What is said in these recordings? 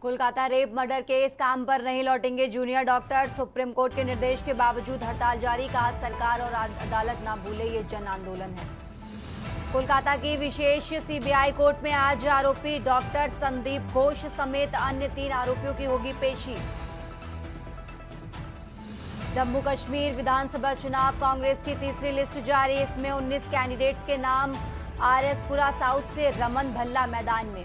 Kolkata rape murder case, काम पर नहीं लौटेंगे जूनियर डॉक्टर। सुप्रीम कोर्ट के निर्देश के बावजूद हड़ताल जारी, कहा सरकार और अदालत ना भूले ये जन आंदोलन है। कोलकाता की विशेष सीबीआई कोर्ट में आज आरोपी डॉक्टर संदीप घोष समेत अन्य 3 आरोपियों की होगी पेशी। जम्मू कश्मीर विधानसभा चुनाव, कांग्रेस की तीसरी लिस्ट जारी, इसमें 19 कैंडिडेट्स के नाम। आरएसपुरा साउथ से रमन भल्ला मैदान में।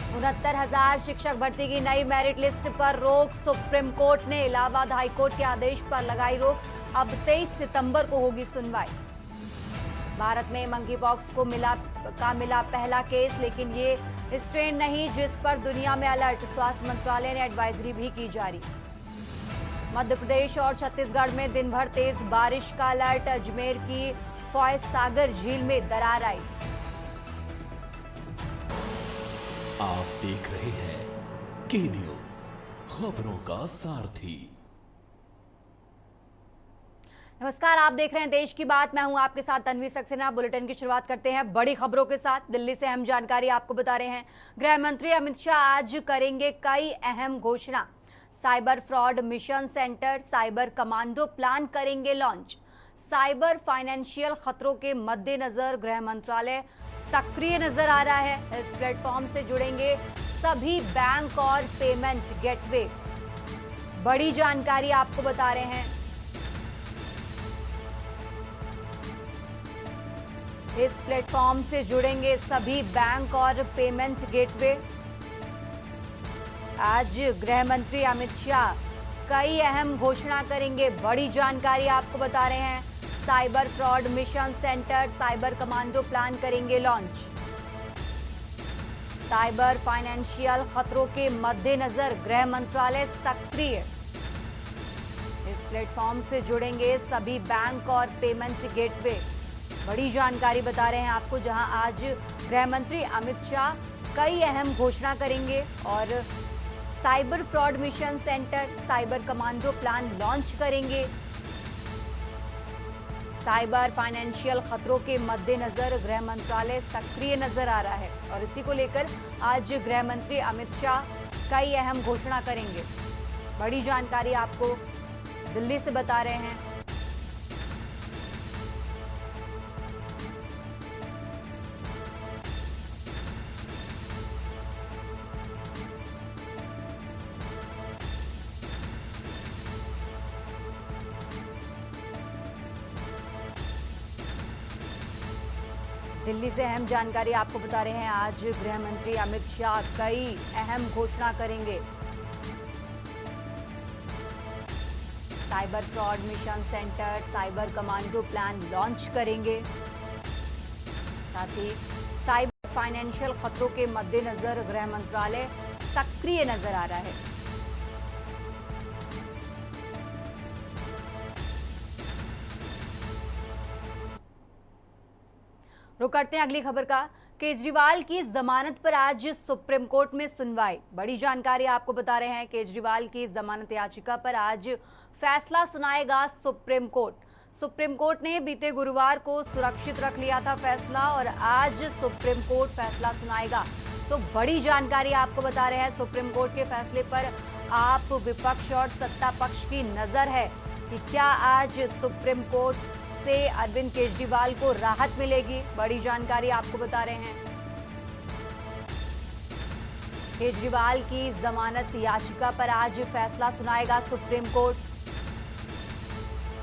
69,000 शिक्षक भर्ती की नई मेरिट लिस्ट पर रोक, सुप्रीम कोर्ट ने इलाहाबाद हाईकोर्ट के आदेश पर लगाई रोक। अब 23 सितंबर को होगी सुनवाई। भारत में मंकी पॉक्स को मिला पहला केस, लेकिन ये स्ट्रेन नहीं जिस पर दुनिया में अलर्ट। स्वास्थ्य मंत्रालय ने एडवाइजरी भी की जारी। मध्य प्रदेश और छत्तीसगढ़ में दिन भर तेज बारिश का अलर्ट। अजमेर की फॉय सागर झील में दरार आई। आप देख रहे हैं के न्यूज, खबरों का सारथी। नमस्कार, आप देख रहे हैं देश की बात। मैं हूं आपके साथ तन्वी सक्सेना। बुलेटिन की शुरुआत करते हैं बड़ी खबरों के साथ। दिल्ली से अहम जानकारी आपको बता रहे हैं। गृह मंत्री अमित शाह आज करेंगे कई अहम घोषणा। Cyber fraud mission centre, cyber commando plan करेंगे लॉन्च। साइबर फाइनेंशियल खतरों के मद्देनजर गृह मंत्रालय सक्रिय नजर आ रहा है। इस प्लेटफॉर्म से जुड़ेंगे सभी बैंक और पेमेंट गेटवे। बड़ी जानकारी आपको बता रहे हैं। इस प्लेटफॉर्म से जुड़ेंगे सभी बैंक और पेमेंट गेटवे। आज गृह मंत्री अमित शाह कई अहम घोषणा करेंगे। बड़ी जानकारी आपको बता रहे हैं। Cyber fraud mission centre, cyber commando plan करेंगे लॉन्च। साइबर फाइनेंशियल खतरों के मद्देनजर गृह मंत्रालय सक्रिय। इस प्लेटफॉर्म से जुड़ेंगे सभी बैंक और पेमेंट गेटवे। बड़ी जानकारी बता रहे हैं आपको, जहां आज गृह मंत्री अमित शाह कई अहम घोषणा करेंगे और cyber fraud mission centre, cyber commando plan launch करेंगे। साइबर फाइनेंशियल खतरों के मद्देनजर गृह मंत्रालय सक्रिय नजर आ रहा है और इसी को लेकर आज गृह मंत्री अमित शाह कई अहम घोषणा करेंगे। बड़ी जानकारी आपको दिल्ली से बता रहे हैं। दिल्ली से अहम जानकारी आपको बता रहे हैं। आज गृह मंत्री अमित शाह कई अहम घोषणा करेंगे। Cyber fraud mission centre, cyber commando plan launch करेंगे। साथ ही साइबर फाइनेंशियल खतरों के मद्देनजर गृह मंत्रालय सक्रिय नजर आ रहा है। रुक करते हैं अगली खबर का। केजरीवाल की जमानत पर आज सुप्रीम कोर्ट में सुनवाई। बड़ी जानकारी आपको बता रहे हैं। केजरीवाल की जमानत याचिका पर आज फैसला सुनाएगा सुप्रीम कोर्ट। सुप्रीम कोर्ट ने बीते गुरुवार को सुरक्षित रख लिया था फैसला और आज सुप्रीम कोर्ट फैसला सुनाएगा। तो बड़ी जानकारी आपको बता रहे हैं। सुप्रीम कोर्ट के फैसले पर आप विपक्ष और सत्ता पक्ष की नजर है कि क्या आज सुप्रीम कोर्ट से अरविंद केजरीवाल को राहत मिलेगी। बड़ी जानकारी आपको बता रहे हैं। केजरीवाल की जमानत याचिका पर आज फैसला सुनाएगा सुप्रीम कोर्ट।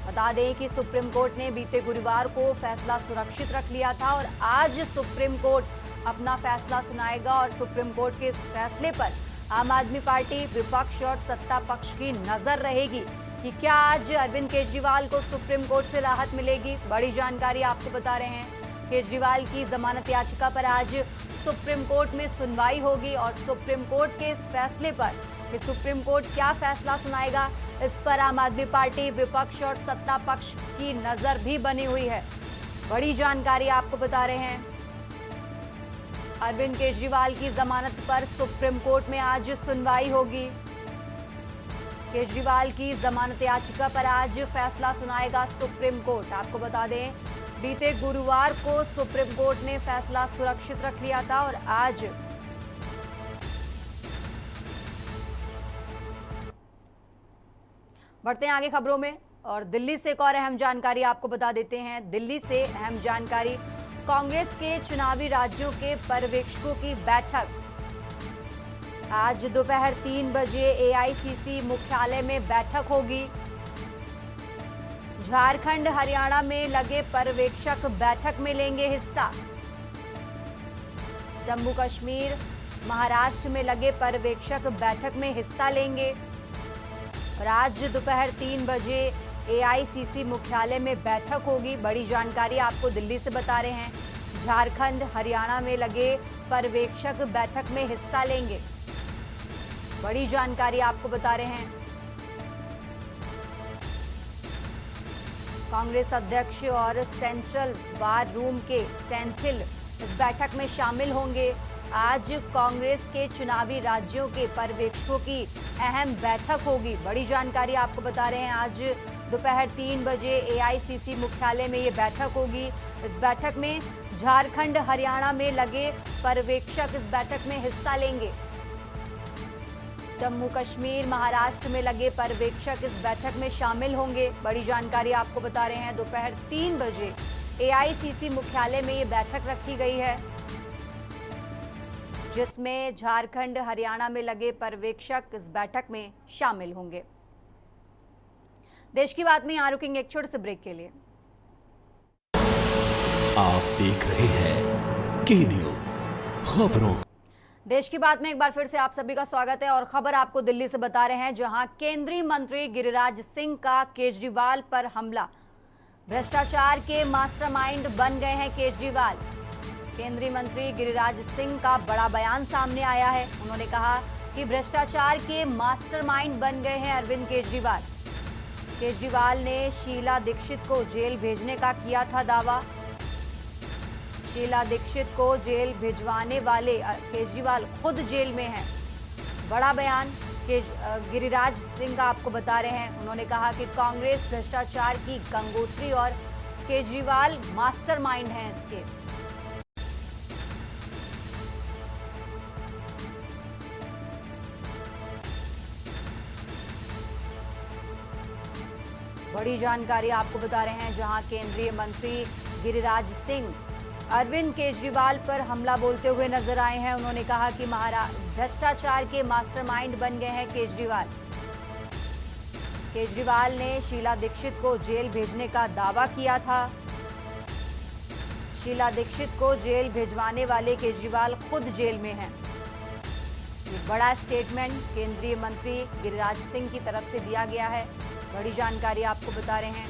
बता दें कि सुप्रीम कोर्ट ने बीते गुरुवार को फैसला सुरक्षित रख लिया था और आज सुप्रीम कोर्ट अपना फैसला सुनाएगा और सुप्रीम कोर्ट के इस फैसले पर आम आदमी पार्टी, विपक्ष और सत्ता पक्ष की नजर रहेगी कि क्या आज अरविंद केजरीवाल को सुप्रीम कोर्ट से राहत मिलेगी। बड़ी जानकारी आपको बता रहे हैं। केजरीवाल की जमानत याचिका पर आज सुप्रीम कोर्ट में सुनवाई होगी और सुप्रीम कोर्ट के इस फैसले पर कि सुप्रीम कोर्ट क्या फैसला सुनाएगा, इस पर आम आदमी पार्टी, विपक्ष और सत्ता पक्ष की नजर भी बनी हुई है। बड़ी जानकारी आपको बता रहे हैं। अरविंद केजरीवाल की जमानत पर सुप्रीम कोर्ट में आज सुनवाई होगी। केजरीवाल की जमानत याचिका पर आज फैसला सुनाएगा सुप्रीम कोर्ट। आपको बता दें, बीते गुरुवार को सुप्रीम कोर्ट ने फैसला सुरक्षित रख लिया था और आज बढ़ते हैं आगे खबरों में और दिल्ली से एक और अहम जानकारी आपको बता देते हैं। दिल्ली से अहम जानकारी, कांग्रेस के चुनावी राज्यों के पर्यवेक्षकों की बैठक आज दोपहर 3 बजे एआईसीसी मुख्यालय में बैठक होगी। झारखंड हरियाणा में लगे पर्यवेक्षक बैठक में लेंगे हिस्सा। जम्मू कश्मीर महाराष्ट्र में लगे पर्यवेक्षक बैठक में हिस्सा लेंगे और आज दोपहर 3 बजे एआईसीसी मुख्यालय में बैठक होगी। बड़ी जानकारी आपको दिल्ली से बता रहे हैं, झारखंड हरियाणा में लगे पर्यवेक्षक बैठक में हिस्सा लेंगे। बड़ी जानकारी आपको बता रहे हैं। कांग्रेस अध्यक्ष और सेंट्रल वार रूम के सेंथिल इस बैठक में शामिल होंगे। आज कांग्रेस के चुनावी राज्यों के पर्यवेक्षकों की अहम बैठक होगी। बड़ी जानकारी आपको बता रहे हैं, आज दोपहर 3 बजे एआईसीसी मुख्यालय में ये बैठक होगी। इस बैठक में झारखंड हरियाणा में लगे पर्यवेक्षक इस बैठक में हिस्सा लेंगे। जम्मू कश्मीर महाराष्ट्र में लगे पर्यवेक्षक इस बैठक में शामिल होंगे। बड़ी जानकारी आपको बता रहे हैं, दोपहर 3 बजे एआईसीसी मुख्यालय में ये बैठक रखी गई है, जिसमें झारखंड हरियाणा में लगे पर्यवेक्षक इस बैठक में शामिल होंगे। देश की बात में यहाँ रुकेंगे एक छोटे से ब्रेक के लिए। आप देख रहे हैं के न्यूज खबरों। देश की बात में एक बार फिर से आप सभी का स्वागत है और खबर आपको दिल्ली से बता रहे हैं, जहां केंद्रीय मंत्री गिरिराज सिंह का केजरीवाल पर हमला। भ्रष्टाचार के मास्टरमाइंड बन गए हैं केजरीवाल। केंद्रीय मंत्री गिरिराज सिंह का बड़ा बयान सामने आया है। उन्होंने कहा कि भ्रष्टाचार के मास्टरमाइंड बन गए हैं अरविंद केजरीवाल। केजरीवाल ने शीला दीक्षित को जेल भेजने का किया था दावा। शीला दीक्षित को जेल भिजवाने वाले केजरीवाल खुद जेल में हैं। बड़ा बयान गिरिराज सिंह का आपको बता रहे हैं। उन्होंने कहा कि कांग्रेस भ्रष्टाचार की गंगोत्री और केजरीवाल मास्टरमाइंड हैं इसके। बड़ी जानकारी आपको बता रहे हैं, जहां केंद्रीय मंत्री गिरिराज सिंह अरविंद केजरीवाल पर हमला बोलते हुए नजर आए हैं। उन्होंने कहा कि भ्रष्टाचार के मास्टरमाइंड बन गए हैं केजरीवाल। केजरीवाल ने शीला दीक्षित को जेल भेजने का दावा किया था। शीला दीक्षित को जेल भिजवाने वाले केजरीवाल खुद जेल में हैं। ये बड़ा स्टेटमेंट केंद्रीय मंत्री गिरिराज सिंह की तरफ से दिया गया है। बड़ी जानकारी आपको बता रहे हैं।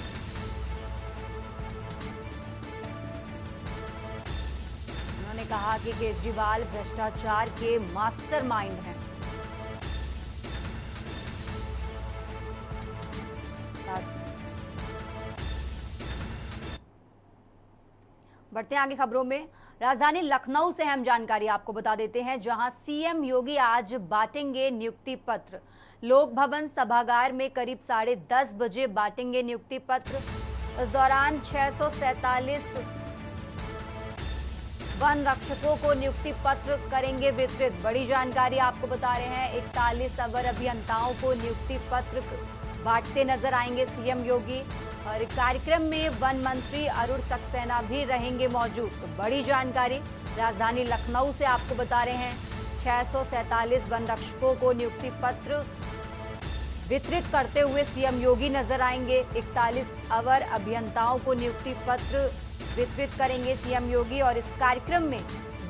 उन्होंने कहा कि केजरीवाल भ्रष्टाचार के मास्टरमाइंड हैं। बढ़ते हैं आगे खबरों में। राजधानी लखनऊ से अहम जानकारी आपको बता देते हैं, जहां सीएम योगी आज बांटेंगे नियुक्ति पत्र। लोक भवन सभागार में करीब 10:30 बजे बांटेंगे नियुक्ति पत्र। इस दौरान 647 वन रक्षकों को नियुक्ति पत्र करेंगे वितरित। बड़ी जानकारी आपको बता रहे हैं, 41 अवर अभियंताओं को नियुक्ति पत्र बांटते नजर आएंगे सीएम योगी। और कार्यक्रम में वन मंत्री अरुण सक्सेना भी रहेंगे मौजूद। तो बड़ी जानकारी राजधानी लखनऊ से आपको बता रहे हैं, 647 वन रक्षकों को नियुक्ति पत्र वितरित करते हुए सीएम योगी नजर आएंगे। 41 अवर अभियंताओं को नियुक्ति पत्र वितरित करेंगे सीएम योगी और इस कार्यक्रम में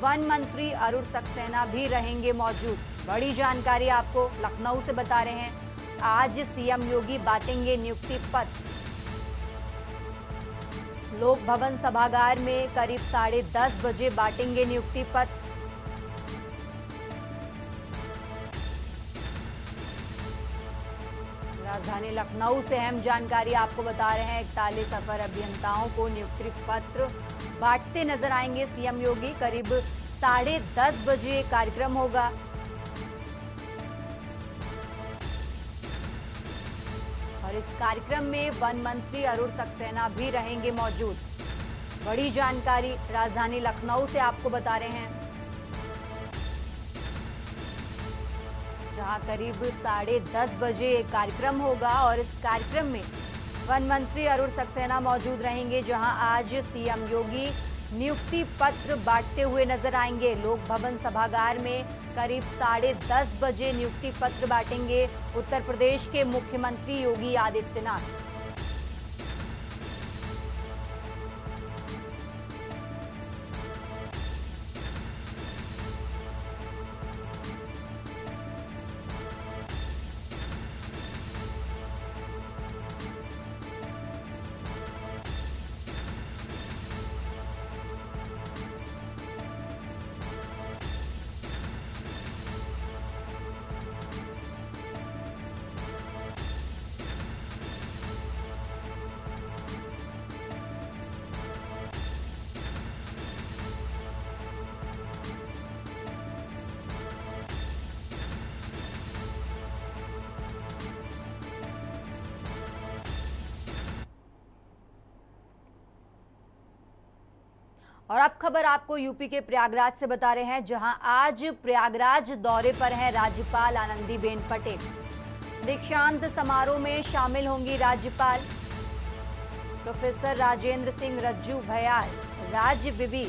वन मंत्री अरुण सक्सेना भी रहेंगे मौजूद। बड़ी जानकारी आपको लखनऊ से बता रहे हैं, आज सीएम योगी बांटेंगे नियुक्ति पत्र। लोक भवन सभागार में करीब 10:30 बजे बांटेंगे नियुक्ति पत्र। राजधानी लखनऊ से अहम जानकारी आपको बता रहे हैं, 41 अवर अभियंताओं को नियुक्ति पत्र बांटते नजर आएंगे सीएम योगी। करीब 10:30 बजे कार्यक्रम होगा। और इस कार्यक्रम में वन मंत्री अरुण सक्सेना भी रहेंगे मौजूद। बड़ी जानकारी राजधानी लखनऊ से आपको बता रहे हैं। जहां करीब 10:30 बजे एक कार्यक्रम होगा और इस कार्यक्रम में वन मंत्री अरुण सक्सेना मौजूद रहेंगे, जहां आज सीएम योगी नियुक्ति पत्र बांटते हुए नजर आएंगे। लोक भवन सभागार में करीब 10:30 बजे नियुक्ति पत्र बांटेंगे उत्तर प्रदेश के मुख्यमंत्री योगी आदित्यनाथ। और अब खबर आपको यूपी के प्रयागराज से बता रहे हैं, जहां आज प्रयागराज दौरे पर हैं राज्यपाल आनंदीबेन पटेल। दीक्षांत समारोह में शामिल होंगी राज्यपाल। प्रोफेसर राजेंद्र सिंह रज्जू भयाल राज्य विवि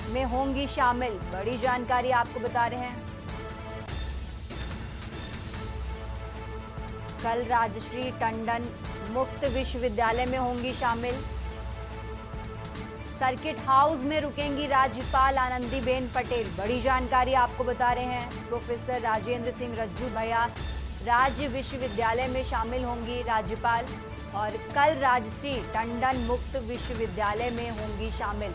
में होंगी शामिल। बड़ी जानकारी आपको बता रहे हैं। कल राजश्री टंडन मुक्त विश्वविद्यालय में होंगी शामिल। सर्किट हाउस में रुकेंगी राज्यपाल आनंदीबेन पटेल। बड़ी जानकारी आपको बता रहे हैं। प्रोफेसर राजेंद्र सिंह रज्जू भैया राज्य विश्वविद्यालय में शामिल होंगी राज्यपाल और कल राजश्री टंडन मुक्त विश्वविद्यालय में होंगी शामिल।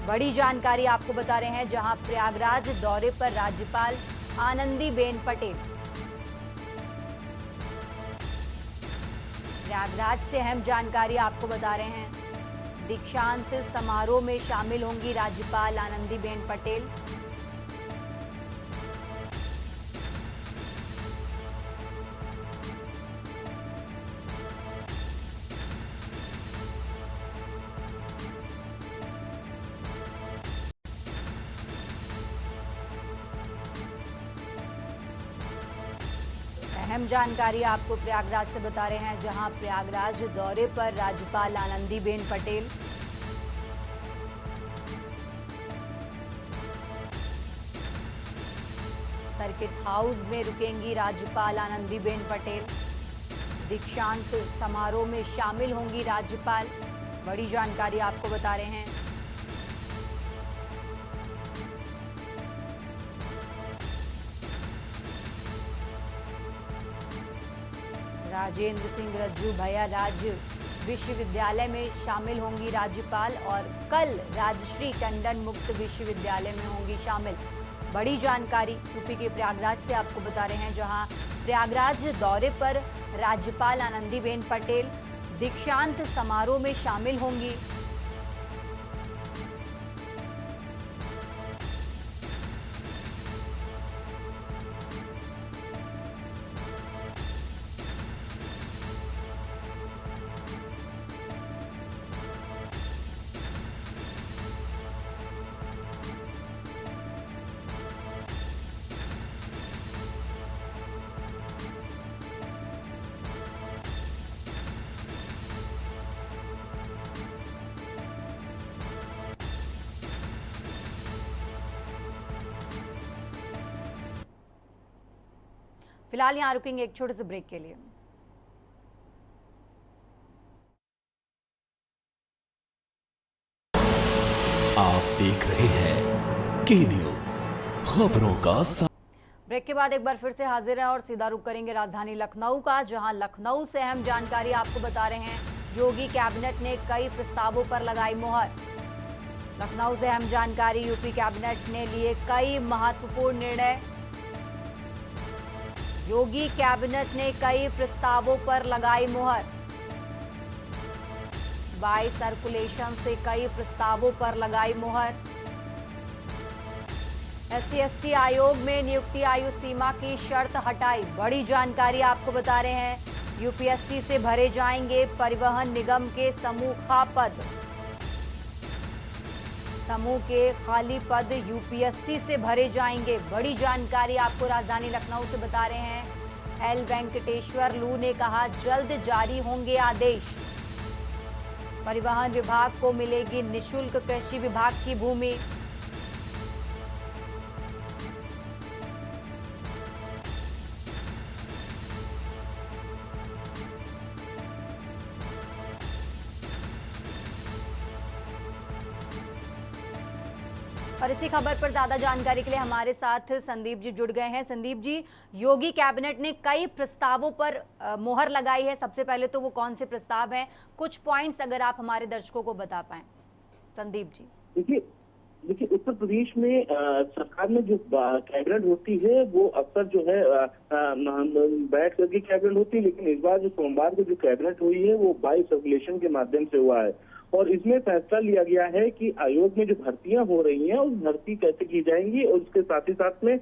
बड़ी जानकारी आपको बता रहे हैं, जहां प्रयागराज दौरे पर राज्यपाल आनंदीबेन पटेल। प्रयागराज से अहम जानकारी आपको बता रहे हैं। दीक्षांत समारोह में शामिल होंगी राज्यपाल आनंदीबेन पटेल। अहम जानकारी आपको प्रयागराज से बता रहे हैं, जहां प्रयागराज दौरे पर राज्यपाल आनंदीबेन पटेल। सर्किट हाउस में रुकेंगी राज्यपाल आनंदीबेन पटेल। दीक्षांत समारोह में शामिल होंगी राज्यपाल। बड़ी जानकारी आपको बता रहे हैं। राजेंद्र सिंह रज्जू भैया राज्य विश्वविद्यालय में शामिल होंगी राज्यपाल और कल राजश्री टंडन मुक्त विश्वविद्यालय में होंगी शामिल। बड़ी जानकारी यूपी के प्रयागराज से आपको बता रहे हैं, जहां प्रयागराज दौरे पर राज्यपाल आनंदीबेन पटेल दीक्षांत समारोह में शामिल होंगी। फिलहाल यहां रुकेंगे एक छोटे से ब्रेक के लिए। आप देख रहे हैं के न्यूज खबरों का ब्रेक के बाद एक बार फिर से हाजिर हैं और सीधा रुख करेंगे राजधानी लखनऊ का, जहां लखनऊ से अहम जानकारी आपको बता रहे हैं। योगी कैबिनेट ने कई प्रस्तावों पर लगाई मोहर। लखनऊ से अहम जानकारी, यूपी कैबिनेट ने लिए कई महत्वपूर्ण निर्णय। योगी कैबिनेट ने कई प्रस्तावों पर लगाई मोहर। बाई सर्कुलेशन से कई प्रस्तावों पर लगाई मोहर। SC/ST आयोग में नियुक्ति आयु सीमा की शर्त हटाई। बड़ी जानकारी आपको बता रहे हैं। यूपीएससी से भरे जाएंगे परिवहन निगम के समूह पद। समूह के खाली पद यूपीएससी से भरे जाएंगे। बड़ी जानकारी आपको राजधानी लखनऊ से बता रहे हैं एल वेंकटेश्वर लू ने कहा, जल्द जारी होंगे आदेश। परिवहन विभाग को मिलेगी निशुल्क कृषि विभाग की भूमि। और इसी खबर पर ज्यादा जानकारी के लिए हमारे साथ संदीप जी जुड़ गए हैं। संदीप जी, योगी कैबिनेट ने कई प्रस्तावों पर मोहर लगाई है। सबसे पहले तो वो कौन से प्रस्ताव हैं? कुछ पॉइंट्स अगर आप हमारे दर्शकों को बता पाएं। संदीप जी। देखिए उत्तर प्रदेश में सरकार में जो कैबिनेट होती है वो अक्सर जो है बैठ करके कैबिनेट होती है, लेकिन इस बार जो सोमवार को जो कैबिनेट हुई है वो बाई सर्कुलेशन के माध्यम से हुआ है। और इसमें फैसला लिया गया है कि आयोग में जो भर्तियां हो रही हैं उस भर्ती कैसे की जाएंगी, और उसके साथ ही साथ में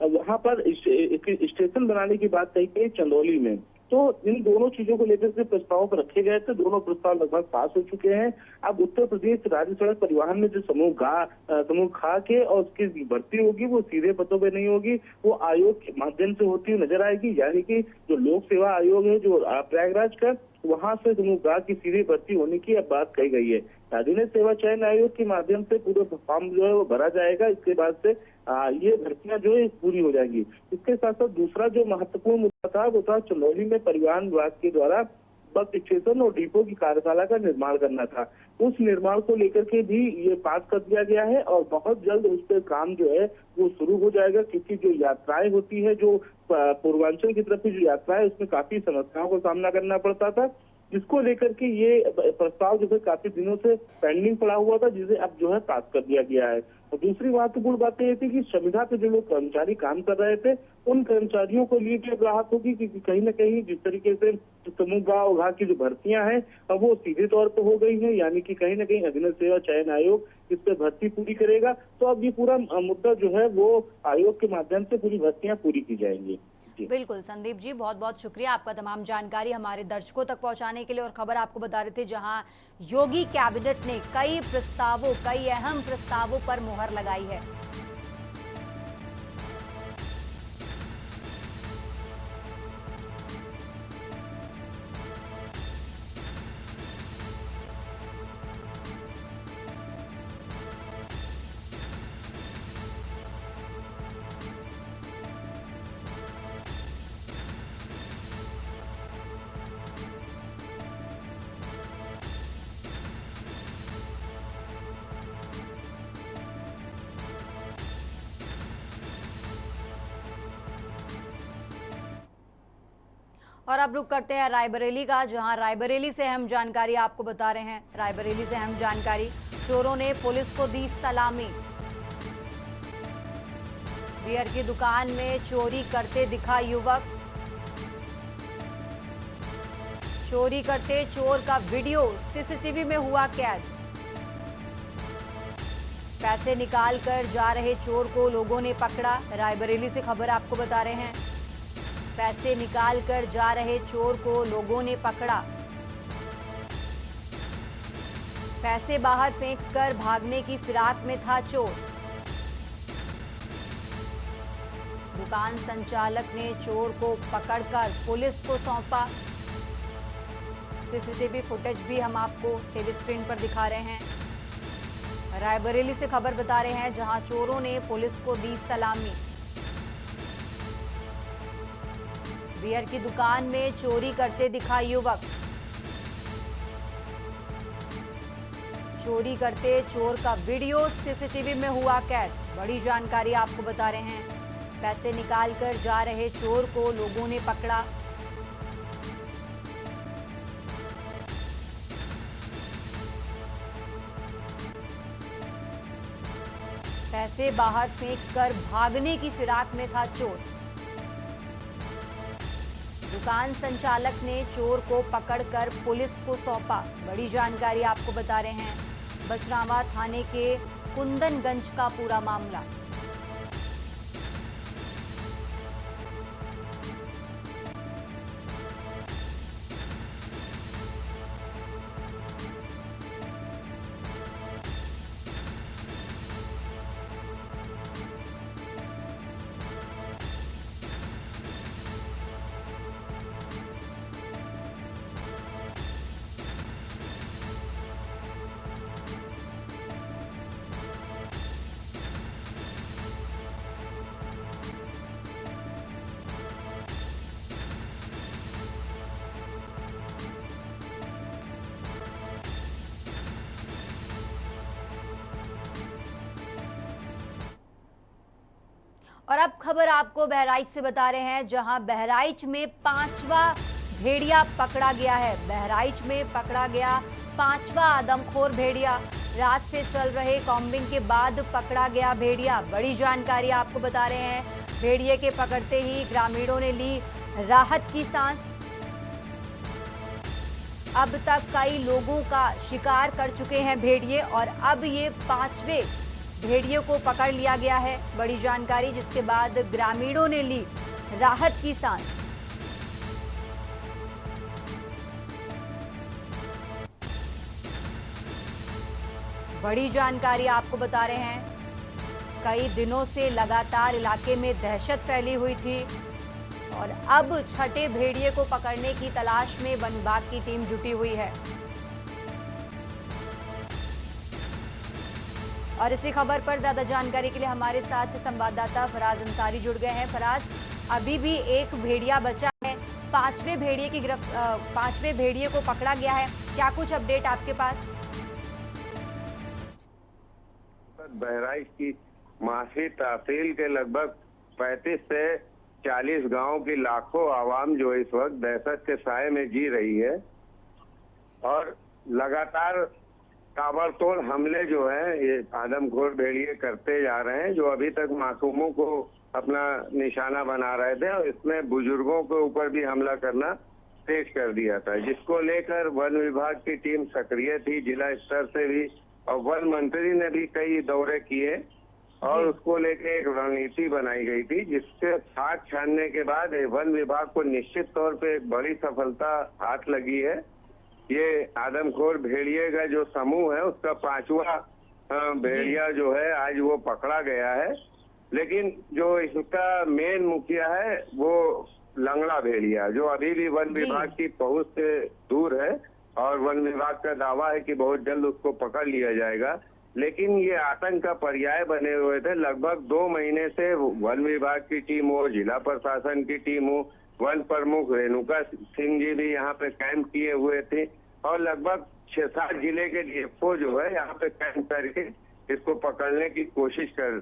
वहां पर स्टेशन बनाने की बात कही गई चंदौली में। तो इन दोनों चीजों को लेकर के प्रस्ताव पर रखे गए थे। दोनों प्रस्ताव लगभग पास हो चुके हैं। अब उत्तर प्रदेश राज्य सड़क परिवहन में जो समूह खा के और उसकी भर्ती होगी वो सीधे पदों पे नहीं होगी, वो आयोग के माध्यम से होती हुई नजर आएगी। यानी कि जो लोक सेवा आयोग है जो प्रयागराज का, वहां से समूह गा की सीधी भर्ती होने की अब बात कही गई है। राज्य सेवा चयन आयोग के माध्यम से पूरा फॉर्म जो है वो भरा जाएगा। इसके बाद से ये भर्तियां जो है पूरी हो जाएंगी। इसके साथ साथ दूसरा जो महत्वपूर्ण मुद्दा था वो था चंदौली में परिवहन विभाग के द्वारा बस स्टेशन और डिपो की कार्यशाला का निर्माण करना था। उस निर्माण को लेकर के भी ये पास कर दिया गया है और बहुत जल्द उस पर काम जो है वो शुरू हो जाएगा, क्योंकि जो यात्राएं होती है, जो पूर्वांचल की तरफ की जो यात्राएं, उसमें काफी समस्याओं का सामना करना पड़ता था, जिसको लेकर के ये प्रस्ताव जो है काफी दिनों से पेंडिंग पड़ा हुआ था, जिसे अब जो है पास कर दिया गया है। और दूसरी महत्वपूर्ण बात यह थी कि संविदा पे जो लोग कर्मचारी काम कर रहे थे उन कर्मचारियों को लिए भी राहत होगी, क्योंकि कहीं ना कहीं जिस तरीके से समूह गांव की जो भर्तियां हैं अब वो सीधे तौर पर हो गई हैं, यानी कि कहीं ना कहीं अधीनस्थ सेवा चयन आयोग इस पर भर्ती पूरी करेगा। तो अब ये पूरा मुद्दा जो है वो आयोग के माध्यम से पूरी भर्तियां पूरी की जाएंगी। बिल्कुल संदीप जी, बहुत बहुत शुक्रिया आपका तमाम जानकारी हमारे दर्शकों तक पहुंचाने के लिए। और खबर आपको बता रहे थे जहां योगी कैबिनेट ने कई अहम प्रस्तावों पर मुहर लगाई है। और अब रुक करते हैं रायबरेली का, जहां रायबरेली से अहम जानकारी आपको बता रहे हैं। रायबरेली से अहम जानकारी, चोरों ने पुलिस को दी सलामी। बियर की दुकान में चोरी करते दिखा युवक। चोरी करते चोर का वीडियो सीसीटीवी में हुआ कैद। पैसे निकाल कर जा रहे चोर को लोगों ने पकड़ा। रायबरेली से खबर आपको बता रहे हैं। पैसे निकाल कर जा रहे चोर को लोगों ने पकड़ा। पैसे बाहर फेंककर भागने की फिराक में था चोर। दुकान संचालक ने चोर को पकड़कर पुलिस को सौंपा। सीसीटीवी फुटेज भी हम आपको टीवी स्क्रीन पर दिखा रहे हैं। रायबरेली से खबर बता रहे हैं जहां चोरों ने पुलिस को दी सलामी। बियर की दुकान में चोरी करते दिखा युवक। चोरी करते चोर का वीडियो सीसीटीवी में हुआ कैद। बड़ी जानकारी आपको बता रहे हैं। पैसे निकालकर जा रहे चोर को लोगों ने पकड़ा। पैसे बाहर फेंककर भागने की फिराक में था चोर। दुकान संचालक ने चोर को पकड़कर पुलिस को सौंपा। बड़ी जानकारी आपको बता रहे हैं। बचरावा थाने के कुंदनगंज का पूरा मामला। और अब खबर आपको बहराइच से बता रहे हैं, जहां बहराइच में 5वां भेड़िया पकड़ा गया है। बहराइच में पकड़ा गया 5वां आदमखोर भेड़िया। रात से चल रहे कॉम्बिंग के बाद पकड़ा गया भेड़िया। बड़ी जानकारी आपको बता रहे हैं। भेड़िए के पकड़ते ही ग्रामीणों ने ली राहत की सांस। अब तक कई लोगों का शिकार कर चुके हैं भेड़िए और अब ये 5वें भेड़िए को पकड़ लिया गया है। बड़ी जानकारी, जिसके बाद ग्रामीणों ने ली राहत की सांस। बड़ी जानकारी आपको बता रहे हैं। कई दिनों से लगातार इलाके में दहशत फैली हुई थी और अब छठे भेड़िए को पकड़ने की तलाश में वन विभाग की टीम जुटी हुई है। और इसी खबर पर ज्यादा जानकारी के लिए हमारे साथ संवाददाता फराज अंसारी जुड़ गए हैं। फराज, अभी भी एक भेड़िया बचा है, 5वें भेड़िए को पकड़ा गया है, क्या कुछ अपडेट आपके पास? बहराइच की मासी तहसील के लगभग 35 से 40 गांव की लाखों आवाम जो इस वक्त दहशत के साए में जी रही है और लगातार ताबड़तोड़ हमले जो है ये आदमखोर भेड़िए करते जा रहे हैं, जो अभी तक मासूमों को अपना निशाना बना रहे थे और इसमें बुजुर्गों के ऊपर भी हमला करना तेज कर दिया था, जिसको लेकर वन विभाग की टीम सक्रिय थी। जिला स्तर से भी और वन मंत्री ने भी कई दौरे किए और उसको लेके एक रणनीति बनाई गई थी, जिससे खाक छानने के बाद वन विभाग को निश्चित तौर पे एक बड़ी सफलता हाथ लगी है। ये आदमखोर भेड़िए का जो समूह है उसका 5वां भेड़िया जो है आज वो पकड़ा गया है, लेकिन जो इसका मेन मुखिया है वो लंगड़ा भेड़िया, जो अभी भी वन विभाग की पहुंच से दूर है और वन विभाग का दावा है कि बहुत जल्द उसको पकड़ लिया जाएगा। लेकिन ये आतंक का पर्याय बने हुए थे। लगभग 2 महीने से वन विभाग की टीम हो, जिला प्रशासन की टीम हो, वन प्रमुख रेणुका सिंह जी भी यहाँ पे कैंप किए हुए थे और लगभग 6-7 जिले के डीएफओ जो है यहाँ पे कैंप करके इसको पकड़ने की कोशिश कर,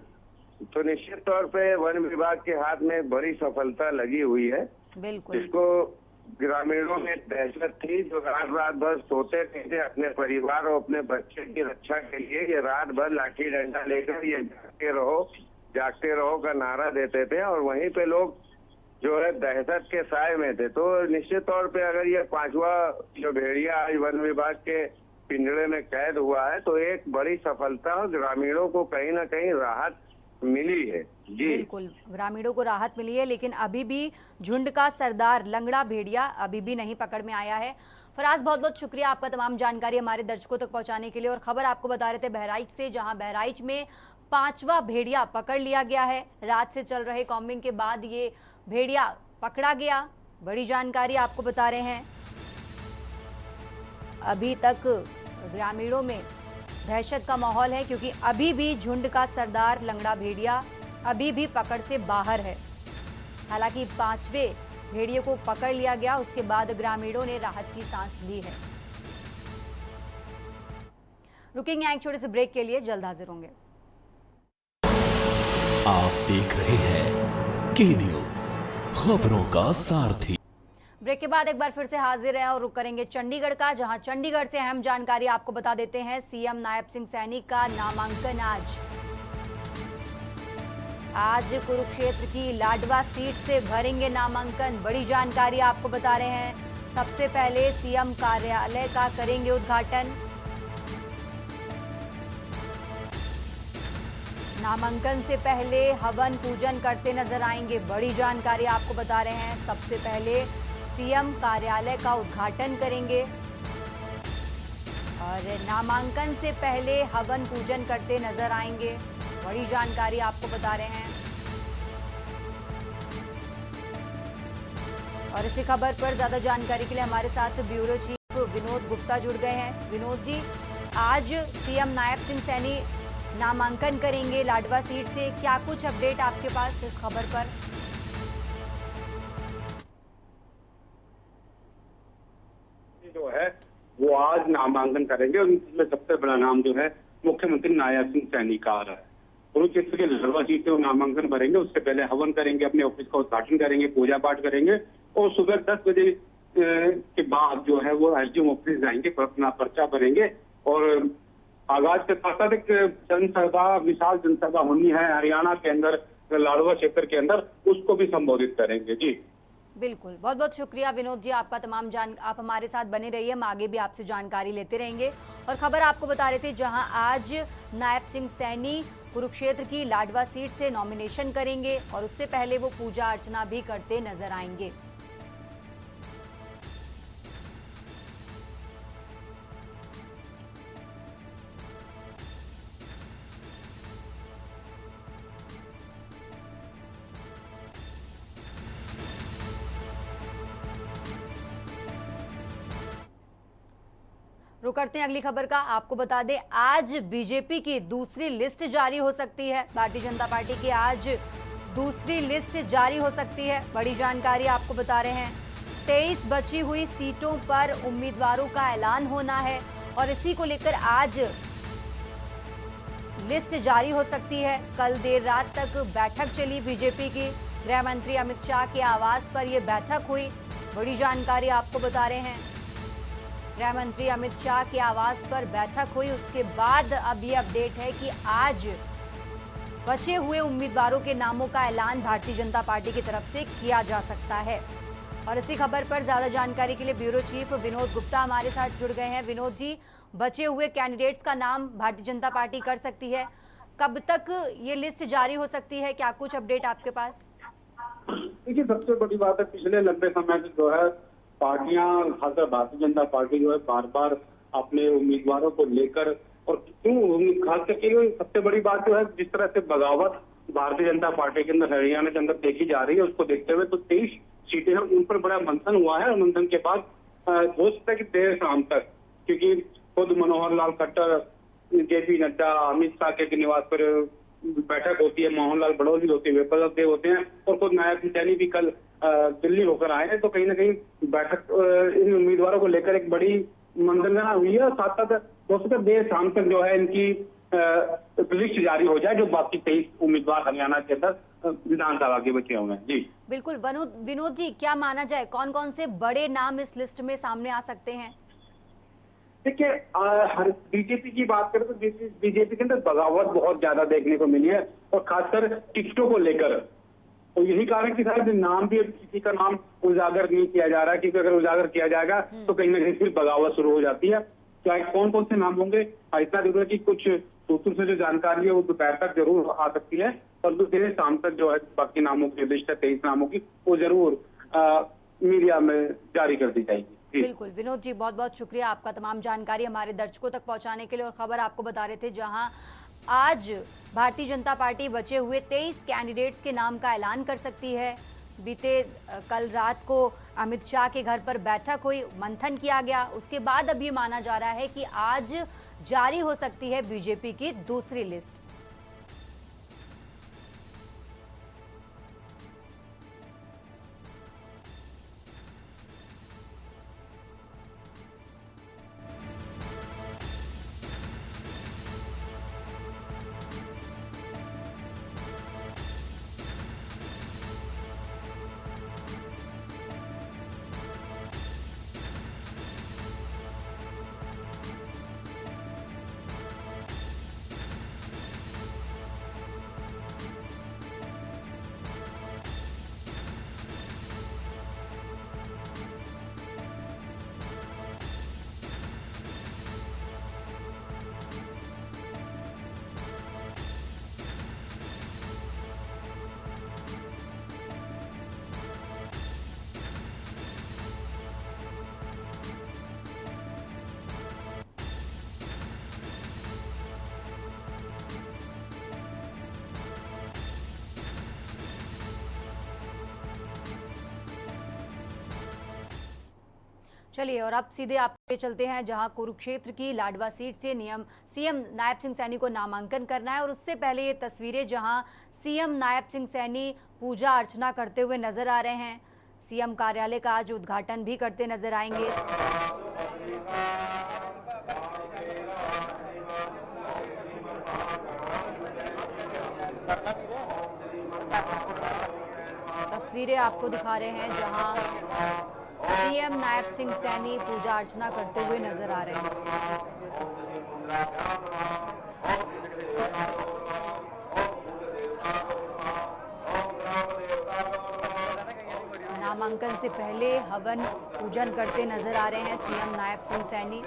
तो निश्चित तौर पे वन विभाग के हाथ में बड़ी सफलता लगी हुई है। बिल्कुल। जिसको ग्रामीणों में दहशत थी, जो रात भर सोते नहीं थे अपने परिवार और अपने बच्चे की रक्षा के लिए, ये रात भर लाठी डंडा लेकर ये जागते रहो का नारा देते थे और वहीं पे लोग जो है दहशत के साए में थे। तो निश्चित तौर पे अगर ये 5वां जो भेड़िया आज वन विभाग के पिंजड़े में कैद हुआ है तो एक बड़ी सफलता और ग्रामीणों को कहीं ना कहीं राहत मिली है। जी बिल्कुल, ग्रामीणों को राहत मिली है, लेकिन अभी भी झुंड का सरदार लंगड़ा भेड़िया अभी भी नहीं पकड़ में आया है। फराज, बहुत बहुत शुक्रिया आपका तमाम जानकारी हमारे दर्शकों तक पहुंचाने के लिए। और खबर आपको बता रहे थे बहराइच से, जहां बहराइच में 5वां भेड़िया पकड़ लिया गया है। रात से चल रहे कॉम्बिंग के बाद ये भेड़िया पकड़ा गया। बड़ी जानकारी आपको बता रहे हैं। अभी तक ग्रामीणों में दहशत का माहौल है, क्योंकि अभी भी झुंड का सरदार लंगड़ा भेड़िया अभी भी पकड़ से बाहर है। हालांकि 5वें भेड़िए को पकड़ लिया गया, उसके बाद ग्रामीणों ने राहत की सांस ली है। रुकेंगे एक छोटे से ब्रेक के लिए, जल्द हाजिर होंगे। आप देख रहे हैं के न्यूज, खबरों का सारथी। ब्रेक के बाद एक बार फिर से हाजिर है और रुक करेंगे चंडीगढ़ का, जहां चंडीगढ़ से अहम जानकारी आपको बता देते हैं। सीएम नायब सिंह सैनी का नामांकन आज कुरुक्षेत्र की लाडवा सीट से भरेंगे नामांकन। बड़ी जानकारी आपको बता रहे हैं। सबसे पहले सीएम कार्यालय का करेंगे उद्घाटन। नामांकन से पहले हवन पूजन करते नजर आएंगे। बड़ी जानकारी आपको बता रहे हैं। सबसे पहले सीएम कार्यालय का उद्घाटन करेंगे और नामांकन से पहले हवन पूजन करते नजर आएंगे। बड़ी जानकारी आपको बता रहे हैं। और इसी खबर पर ज्यादा जानकारी के लिए हमारे साथ ब्यूरो चीफ विनोद गुप्ता जुड़ गए हैं। विनोद जी, आज सीएम नायब सिंह सैनी नामांकन करेंगे लाडवा सीट से, क्या कुछ अपडेट आपके पास इस खबर पर? जो है वो आज नामांकन करेंगे और इसमें सबसे बड़ा नाम जो है मुख्यमंत्री नायब सिंह सैनी का आ रहा है। कुरुक्षेत्र के लाडवा सीट से वो नामांकन भरेंगे। उससे पहले हवन करेंगे, अपने ऑफिस का उद्घाटन करेंगे, पूजा पाठ करेंगे और सुबह 10 बजे के बाद जो है वो एसडीएम ऑफिस जाएंगे, अपना पर्चा भरेंगे और आगाज के साथ साथ एक जनसभा, विशाल जनसभा होनी है हरियाणा के अंदर, लाडवा क्षेत्र के अंदर, उसको भी संबोधित करेंगे। जी बिल्कुल, बहुत बहुत शुक्रिया विनोद जी, आपका आप हमारे साथ बने रहिए, हम आगे भी आपसे जानकारी लेते रहेंगे। और खबर आपको बता रहे थे जहां आज नायब सिंह सैनी कुरुक्षेत्र की लाडवा सीट से नॉमिनेशन करेंगे और उससे पहले वो पूजा अर्चना भी करते नजर आएंगे। रुक करते हैं अगली खबर का। आपको बता दें आज बीजेपी की दूसरी लिस्ट जारी हो सकती है। भारतीय जनता पार्टी की आज दूसरी लिस्ट जारी हो सकती है, बड़ी जानकारी आपको बता रहे हैं। 23 बची हुई सीटों पर उम्मीदवारों का ऐलान होना है और इसी को लेकर आज लिस्ट जारी हो सकती है। कल देर रात तक बैठक चली बीजेपी की, गृह मंत्री अमित शाह के आवास पर यह बैठक हुई, बड़ी जानकारी आपको बता रहे हैं। गृह मंत्री अमित शाह के आवास पर बैठक हुई, उसके बाद अब ये अपडेट है कि आज बचे हुए उम्मीदवारों के नामों का ऐलान भारतीय जनता पार्टी की तरफ से किया जा सकता है। और इसी खबर पर ज्यादा जानकारी के लिए ब्यूरो चीफ विनोद गुप्ता हमारे साथ जुड़ गए हैं। विनोद जी, बचे हुए कैंडिडेट्स का नाम भारतीय जनता पार्टी कर सकती है, कब तक ये लिस्ट जारी हो सकती है, क्या कुछ अपडेट आपके पास? देखिए, सबसे बड़ी बात है पिछले लंबे समय से जो है पार्टियां, खासकर भारतीय जनता पार्टी जो है बार बार अपने उम्मीदवारों को लेकर, और क्यों खास करके सबसे बड़ी बात जो है जिस तरह से बगावत भारतीय जनता पार्टी के अंदर हरियाणा के अंदर देखी जा रही है, उसको देखते हुए तो 23 सीटें हैं, उन पर बड़ा मंथन हुआ है और मंथन के बाद हो सकता है कि देर शाम तक, क्योंकि खुद मनोहर लाल खट्टर, जेपी नड्डा, अमित शाह के निवास पर बैठक होती है, मोहनलाल बड़ौली होते हैं, विप्लव देव होते हैं और खुद नायब सिंह सैनी भी कल दिल्ली होकर आए हैं। तो कहीं ना कहीं बैठक इन उम्मीदवारों को लेकर एक बड़ी मंथना हुई है और साथ साथ हो सकता है देर शाम तक जो है इनकी लिस्ट जारी हो जाए, जो बाकी 23 उम्मीदवार हरियाणा के अंदर विधानसभा के बचे हुए हैं। जी बिल्कुल विनोद जी, क्या माना जाए कौन कौन से बड़े नाम इस लिस्ट में सामने आ सकते हैं? देखिए, हर बीजेपी की बात करें तो बीजेपी के अंदर बगावत बहुत ज्यादा देखने को मिली है और खासकर टिकटों को लेकर, तो यही कारण कि शायद नाम भी किसी का नाम उजागर नहीं किया जा रहा है, क्योंकि अगर उजागर किया जाएगा तो कहीं ना कहीं फिर बगावत शुरू हो जाती है। क्या कौन कौन से नाम होंगे, इतना जरूर है कि कुछ सूत्रों से जो जानकारी है वो दोपहर तक जरूर आ सकती है और दूसरे शाम तक जो है बाकी नामों की लिस्ट है 23 नामों की, वो जरूर मीडिया में जारी कर दी जाएगी। बिल्कुल विनोद जी, बहुत बहुत शुक्रिया आपका तमाम जानकारी हमारे दर्शकों तक पहुंचाने के लिए। और खबर आपको बता रहे थे जहां आज भारतीय जनता पार्टी बचे हुए 23 कैंडिडेट्स के नाम का ऐलान कर सकती है। बीते कल रात को अमित शाह के घर पर बैठक हुई, मंथन किया गया, उसके बाद अब ये माना जा रहा है कि आज जारी हो सकती है बीजेपी की दूसरी लिस्ट। चलिए और अब सीधे आपके चलते हैं जहां कुरुक्षेत्र की लाडवा सीट से सीएम नायब सिंह सैनी को नामांकन करना है। और उससे पहले ये तस्वीरें जहां सीएम नायब सिंह सैनी पूजा अर्चना करते हुए नजर आ रहे हैं। सीएम कार्यालय का आज उद्घाटन भी करते नजर आएंगे। तस्वीरें आपको दिखा रहे हैं जहां सीएम नायब सिंह सैनी पूजा अर्चना करते हुए नजर आ रहे हैं। नामांकन से पहले हवन पूजन करते नजर आ रहे हैं सीएम नायब सिंह सैनी।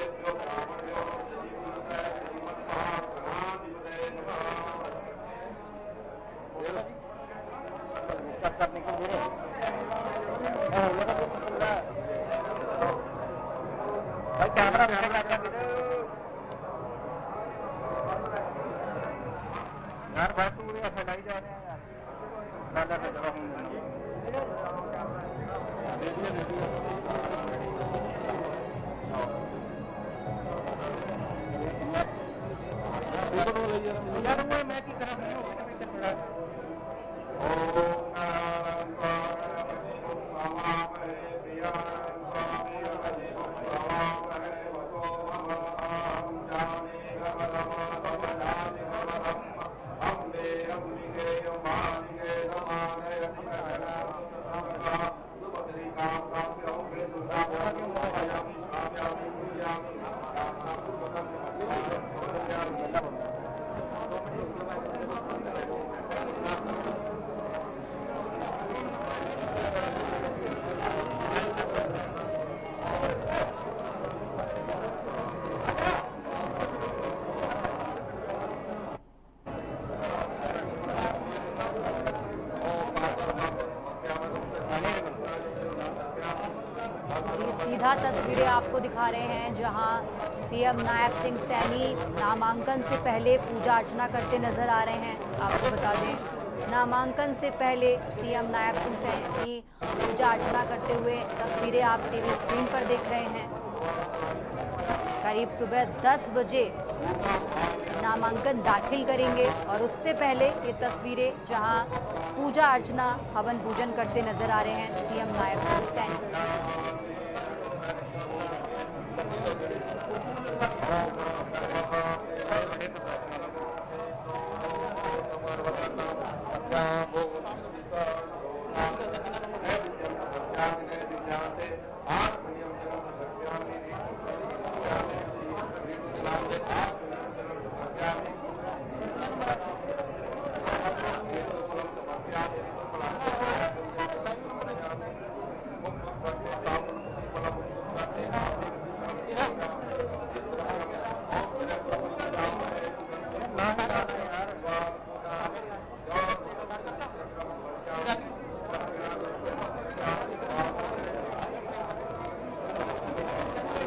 सीधा तस्वीरें आपको दिखा रहे हैं जहां सीएम नायब सिंह सैनी नामांकन से पहले पूजा अर्चना करते नजर आ रहे हैं। आपको बता दें, नामांकन से पहले सीएम नायब सिंह सैनी पूजा अर्चना करते हुए तस्वीरें आप टीवी स्क्रीन पर देख रहे हैं। करीब सुबह 10 बजे नामांकन दाखिल करेंगे और उससे पहले ये तस्वीरें जहां पूजा अर्चना हवन पूजन करते नजर आ रहे हैं सीएम नायब सिंह सैनी।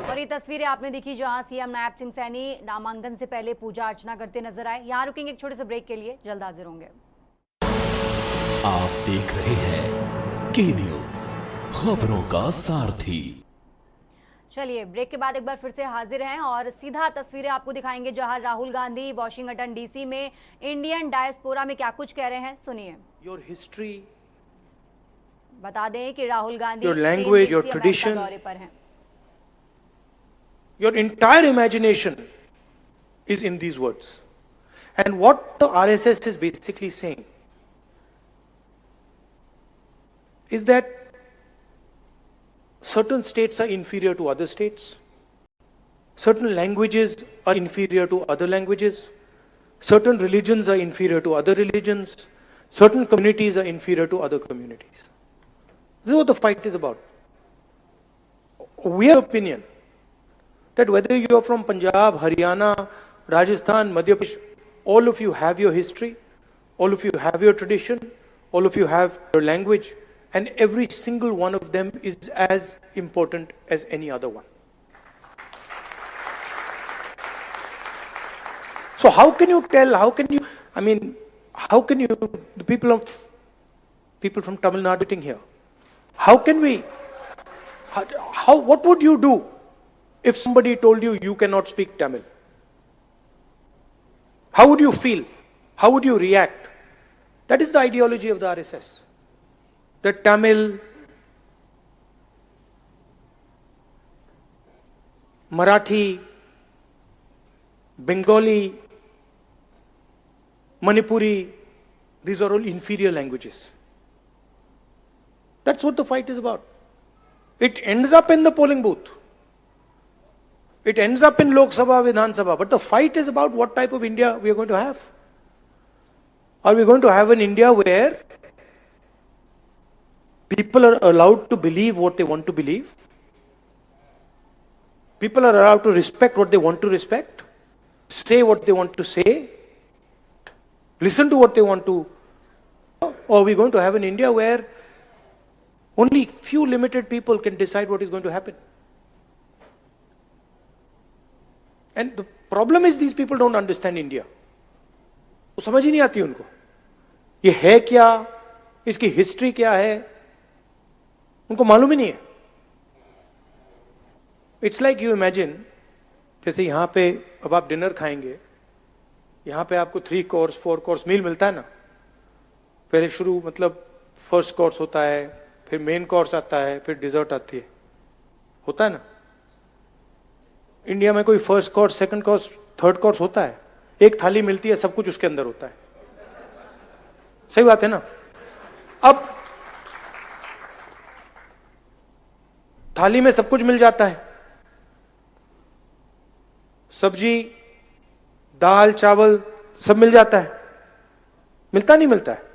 और ये तस्वीरें आपने देखी जहां सीएम नायब सिंह सैनी नामांकन से पहले पूजा अर्चना करते नजर आए। यहां रुकेंगे एक छोटे से ब्रेक के लिए, जल्द हाजिर होंगे। आप देख रहे हैं के न्यूज, खबरों का सारथी। चलिए ब्रेक के बाद एक बार फिर से हाजिर हैं और सीधा तस्वीरें आपको दिखाएंगे जहां राहुल गांधी वॉशिंगटन डीसी में इंडियन डायस्पोरा में क्या कुछ कह रहे हैं, सुनिए। योर हिस्ट्री, बता दें कि Rahul Gandhi your language, your tradition, दौरे पर हैं। your entire imagination is in these words. And what the RSS is basically saying is that certain states are inferior to other states, certain languages are inferior to other languages, certain religions are inferior to other religions, certain communities are inferior to other communities. This is what the fight is about. We have opinion that whether you are from Punjab, Haryana, Rajasthan, Madhya Pradesh, all of you have your history, all of you have your tradition, all of you have your language, and every single one of them is as important as any other one. So how can you tell, the people from Tamil Nadu sitting here, what would you do if somebody told you you cannot speak Tamil? How would you feel? How would you react? That is the ideology of the RSS. That Tamil, Marathi, Bengali, Manipuri, these are all inferior languages. That's what the fight is about. It ends up in the polling booth. It ends up in Lok Sabha, Vidhan Sabha. But the fight is about what type of India we are going to have. Are we going to have an India where people are allowed to believe what they want to believe? People are allowed to respect what they want to respect, say what they want to say, listen to what they want to. Or are we going to have an India where only few limited people can decide what is going to happen? And the problem is these people don't understand India. वो समझ ही नहीं आती उनको ये है क्या, इसकी history क्या है, उनको मालूम ही नहीं है. इट्स लाइक यू इमेजिन, जैसे यहां पे अब आप डिनर खाएंगे, यहां पे आपको 3 कोर्स 4 कोर्स मील मिलता है ना. पहले शुरू मतलब फर्स्ट कोर्स होता है, फिर मेन कोर्स आता है, फिर डिजर्ट आती है, होता है ना. इंडिया में कोई first course, second course, third course होता है? एक थाली मिलती है, सब कुछ उसके अंदर होता है. सही बात है ना. अब थाली में सब कुछ मिल जाता है, सब्जी, दाल, चावल सब मिल जाता है. मिलता नहीं मिलता है?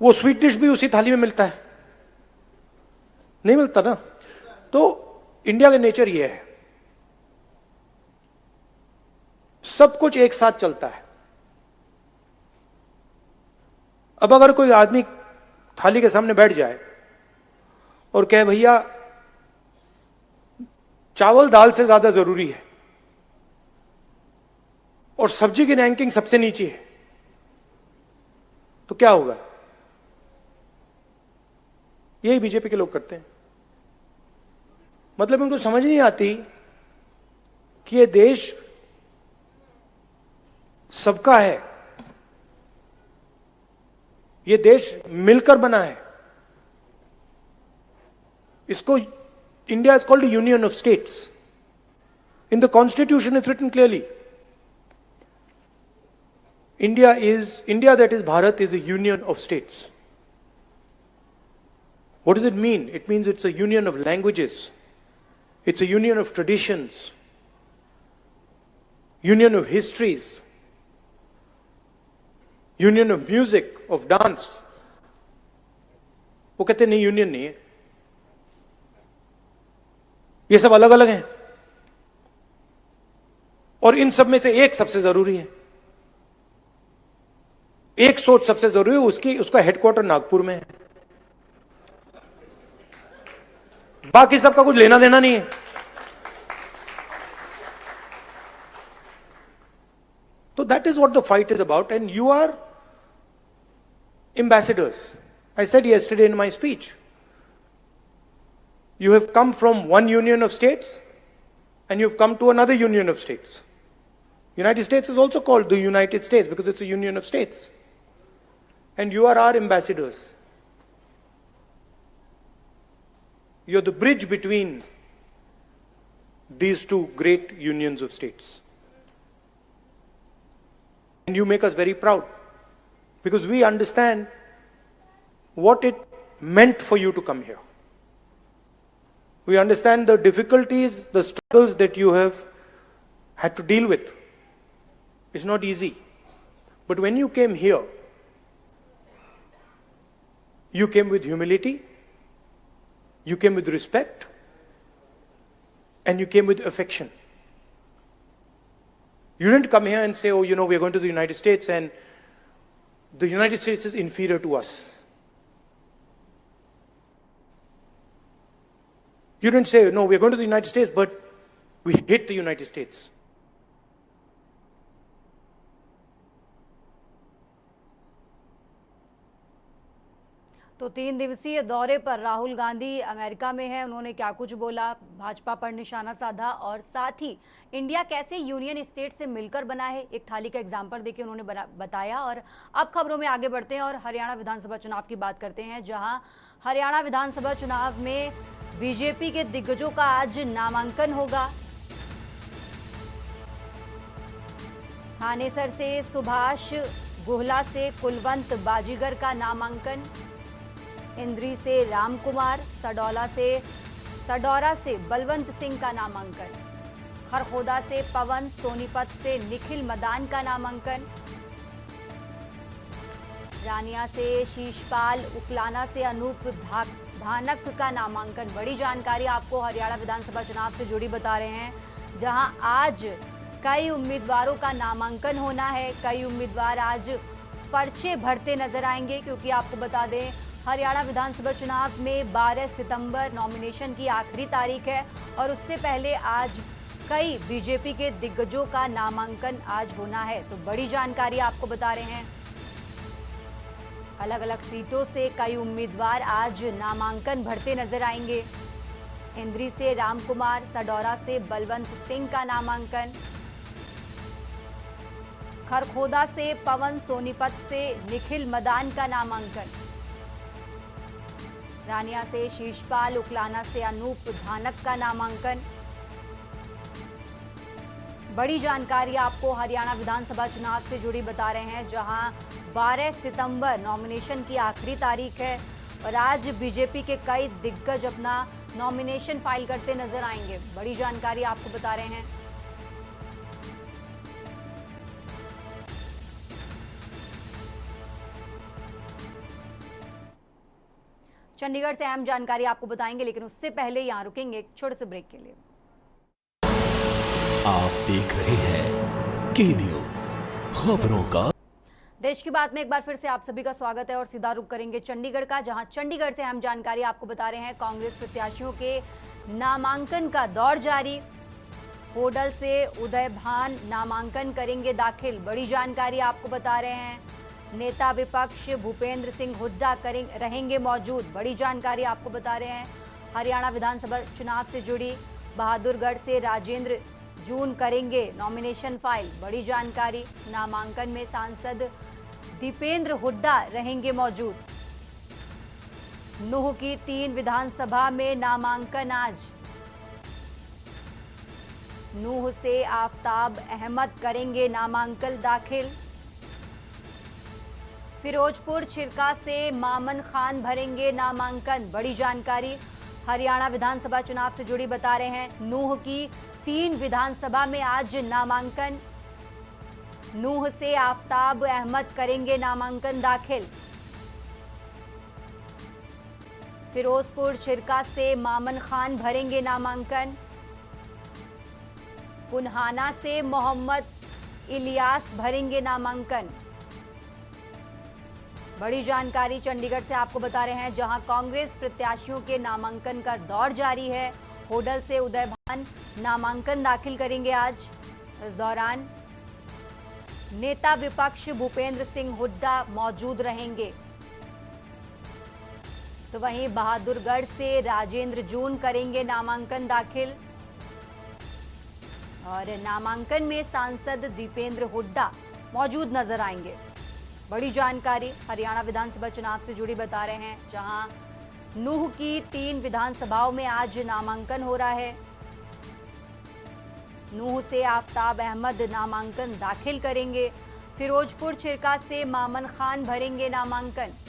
वो स्वीट डिश भी उसी थाली में मिलता है? नहीं मिलता ना. तो इंडिया का नेचर ये है, सब कुछ एक साथ चलता है. अब अगर कोई आदमी थाली के सामने बैठ जाए और कहे भैया चावल दाल से ज्यादा जरूरी है और सब्जी की रैंकिंग सबसे नीचे है, तो क्या होगा? यही बीजेपी के लोग करते हैं. मतलब उनको समझ नहीं आती कि ये देश सबका है, ये देश मिलकर बना है. इसको India is called union of states. In the constitution is written clearly, India that is Bharat is a union of states. What does it mean? It means it's a union of languages, it's a union of traditions, union of histories, union of music, of dance. वो कहते नहीं, union नहीं है, ये सब अलग अलग हैं. और इन सब में से एक सबसे जरूरी है, एक सोच सबसे जरूरी है, उसका हेडक्वार्टर नागपुर में है, बाकी सबका कुछ लेना देना नहीं है. So that is what the fight is about, and you are ambassadors. I said yesterday in my speech, you have come from one union of states and you've come to another union of states. United States is also called the United States because it's a union of states. And you are our ambassadors. You're the bridge between these two great unions of states. And you make us very proud because we understand what it meant for you to come here. We understand the difficulties, the struggles that you have had to deal with. It's not easy. But when you came here, you came with humility, you came with respect, and you came with affection. You didn't come here and say, oh, we're going to the United States and the United States is inferior to us. You didn't say, no, we're going to the United States, but we hate the United States. तो 3 दिवसीय दौरे पर Rahul Gandhi America में हैं. उन्होंने क्या कुछ बोला, भाजपा पर निशाना साधा और साथ ही इंडिया कैसे यूनियन स्टेट से मिलकर बना है, एक थाली का एग्जाम्पल देके उन्होंने बताया. और अब खबरों में आगे बढ़ते हैं और हरियाणा विधानसभा चुनाव की बात करते हैं, जहां हरियाणा विधानसभा चुनाव में बीजेपी के दिग्गजों का आज नामांकन होगा. थानेसर से सुभाष, गुहला से कुलवंत बाजीगर का नामांकन, इंद्री से राम कुमार, सडौरा से बलवंत सिंह का नामांकन, खरखोदा से पवन, सोनीपत से निखिल मदान का नामांकन, रानिया से शीशपाल, उकलाना से अनूप धानक का नामांकन। बड़ी जानकारी आपको हरियाणा विधानसभा चुनाव से जुड़ी बता रहे हैं, जहां आज कई उम्मीदवारों का नामांकन होना है। कई उम्मीदवार आज पर्चे भरते नजर आएंगे, क्योंकि आपको बता दें हरियाणा विधानसभा चुनाव में 12 सितंबर नॉमिनेशन की आखिरी तारीख है और उससे पहले आज कई बीजेपी के दिग्गजों का नामांकन आज होना है। तो बड़ी जानकारी आपको बता रहे हैं, अलग अलग सीटों से कई उम्मीदवार आज नामांकन भरते नजर आएंगे। इंद्री से राम कुमार, सडौरा से बलवंत सिंह का नामांकन, खरखोदा से पवन, सोनीपत से निखिल मदान का नामांकन, रानिया से शीशपाल, उकलाना से अनूप धानक का नामांकन। बड़ी जानकारी आपको हरियाणा विधानसभा चुनाव से जुड़ी बता रहे हैं, जहां 12 सितंबर नॉमिनेशन की आखिरी तारीख है और आज बीजेपी के कई दिग्गज अपना नॉमिनेशन फाइल करते नजर आएंगे। बड़ी जानकारी आपको बता रहे हैं। चंडीगढ़ से अहम जानकारी आपको बताएंगे, लेकिन उससे पहले यहां रुकेंगे एक छोटे से ब्रेक के लिए। आप देख रहे हैं के न्यूज, खबरों का। देश की बात में एक बार फिर से आप सभी का स्वागत है और सीधा रुख करेंगे चंडीगढ़ का, जहां चंडीगढ़ से अहम जानकारी आपको बता रहे हैं। कांग्रेस प्रत्याशियों के नामांकन का दौर जारी। होडल से उदय भान नामांकन करेंगे दाखिल। बड़ी जानकारी आपको बता रहे हैं। नेता विपक्ष भूपेंद्र सिंह हुड्डा रहेंगे मौजूद। बड़ी जानकारी आपको बता रहे हैं। हरियाणा विधानसभा चुनाव से जुड़ी बहादुरगढ़ से राजेंद्र जून करेंगे नॉमिनेशन फाइल। बड़ी जानकारी। नामांकन में सांसद दीपेंद्र हुड्डा रहेंगे मौजूद। नूह की 3 विधानसभा में नामांकन आज। नूह से आफताब अहमद करेंगे नामांकन दाखिल। फिरोजपुर छिरका से मामन खान भरेंगे नामांकन। बड़ी जानकारी हरियाणा विधानसभा चुनाव से जुड़ी बता रहे हैं। नूह की 3 विधानसभा में आज नामांकन। नूह से आफताब अहमद करेंगे नामांकन दाखिल। फिरोजपुर छिरका से मामन खान भरेंगे नामांकन। पुन्हाना से मोहम्मद इलियास भरेंगे नामांकन। बड़ी जानकारी चंडीगढ़ से आपको बता रहे हैं, जहां कांग्रेस प्रत्याशियों के नामांकन का दौर जारी है। होडल से उदय भान नामांकन दाखिल करेंगे आज। इस दौरान नेता विपक्ष भूपेंद्र सिंह हुड्डा मौजूद रहेंगे। तो वहीं बहादुरगढ़ से राजेंद्र जून करेंगे नामांकन दाखिल और नामांकन में सांसद दीपेंद्र हुड्डा मौजूद नजर आएंगे। बड़ी जानकारी हरियाणा विधानसभा चुनाव से जुड़ी बता रहे हैं, जहां नूह की 3 विधानसभाओं में आज नामांकन हो रहा है। नूह से आफताब अहमद नामांकन दाखिल करेंगे। फिरोजपुर छिरका से मामन खान भरेंगे नामांकन।